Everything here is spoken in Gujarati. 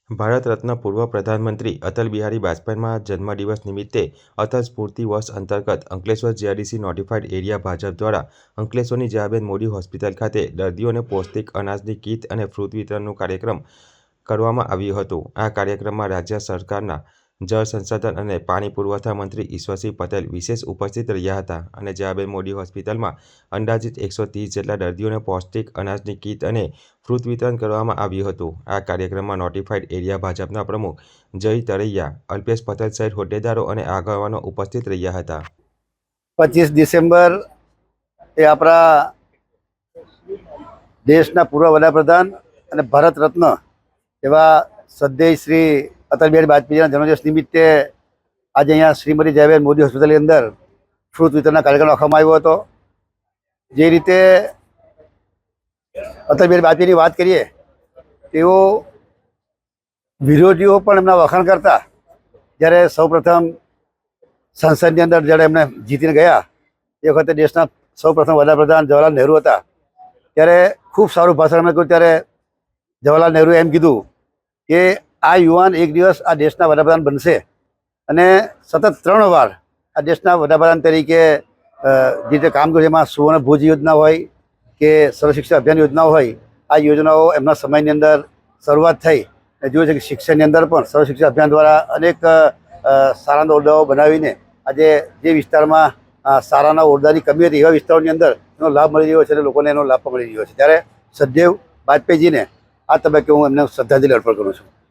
ભારત રત્ન પૂર્વ પ્રધાનમંત્રી અટલ બિહારી વાજપેયીના જન્મદિવસ નિમિત્તે અટલ સ્ફૂર્તિ વર્ષ અંતર્ગત Ankleshwar GIDC notified area Bhajap દ્વારા અંકલેશ્વરની જયાબેન મોદી હોસ્પિટલ ખાતે દર્દીઓને પૌષ્ટિક અનાજની કીટ અને ફ્રૂટ વિતરણનો કાર્યક્રમ કરવામાં આવ્યો હતો। આ કાર્યક્રમમાં રાજ્ય સરકારના જળ સંસાધન અને પાણી પુરવઠા મંત્રી ઈશ્વરસિંહ પટેલ વિશેષ ઉપસ્થિત રહ્યા હતા અને જયાબેન મોદી હોસ્પિટલમાં અંદાજિત 130 જેટલા દર્દીઓને પૌષ્ટિક અનાજની કીટ અને ફ્રૂટ વિતરણ કરવામાં આવ્યું હતું। આ કાર્યક્રમમાં નોટિફાઈડ એરિયા ભાજપના પ્રમુખ જય તરૈયા, અલ્પેશ પટેલ સહિત હોદ્દેદારો અને આગેવાનો ઉપસ્થિત રહ્યા હતા। 25 ડિસેમ્બર એ આપણા દેશના પૂર્વ વડાપ્રધાન અને ભારત રત્ન એવા સદૈવ શ્રી અટલ બિહારી વાજપેયીના જન્મદિવસ નિમિત્તે આજે અહીંયા શ્રીમતી જયાબેન મોદી હોસ્પિટલની અંદર ફ્રૂટ વિતરણના કાર્યક્રમ રાખવામાં આવ્યો હતો। જે રીતે અટલ બિહારી વાજપેયીની વાત કરીએ તેઓ વિરોધીઓ પણ એમના વખાણ કરતા। જ્યારે સૌપ્રથમ સંસદની અંદર જ્યારે એમણે જીતીને ગયા એ વખતે દેશના સૌપ્રથમ વડાપ્રધાન જવાહરલાલ નહેરુ હતા। ત્યારે ખૂબ સારું ભાષણ એમણે કહ્યું। ત્યારે જવાહરલાલ નહેરુએ એમ કીધું કે આ યુવાન એક દિવસ આ દેશના વડાપ્રધાન બનશે અને સતત 3 વાર આ દેશના વડાપ્રધાન તરીકે જે રીતે કામ કર્યું, એમાં સુવર્ણ ભોજ યોજના હોય કે સર્વ શિક્ષા અભિયાન યોજનાઓ હોય, આ યોજનાઓ એમના સમયની અંદર શરૂઆત થઈ। જોયું છે કે શિક્ષણની અંદર પણ સર્વ શિક્ષા અભિયાન દ્વારા અનેક શાળાના ઓરડાઓ બનાવીને આજે જે વિસ્તારમાં શાળાના ઓરડાની કમી હતી એવા વિસ્તારોની અંદર એનો લાભ મળી રહ્યો છે અને લોકોને એનો લાભ પણ મળી રહ્યો છે। ત્યારે સદૈવ વાજપેયીજીને આ તબક્કે હું એમને શ્રદ્ધાંજલિ અર્પણ કરું છું।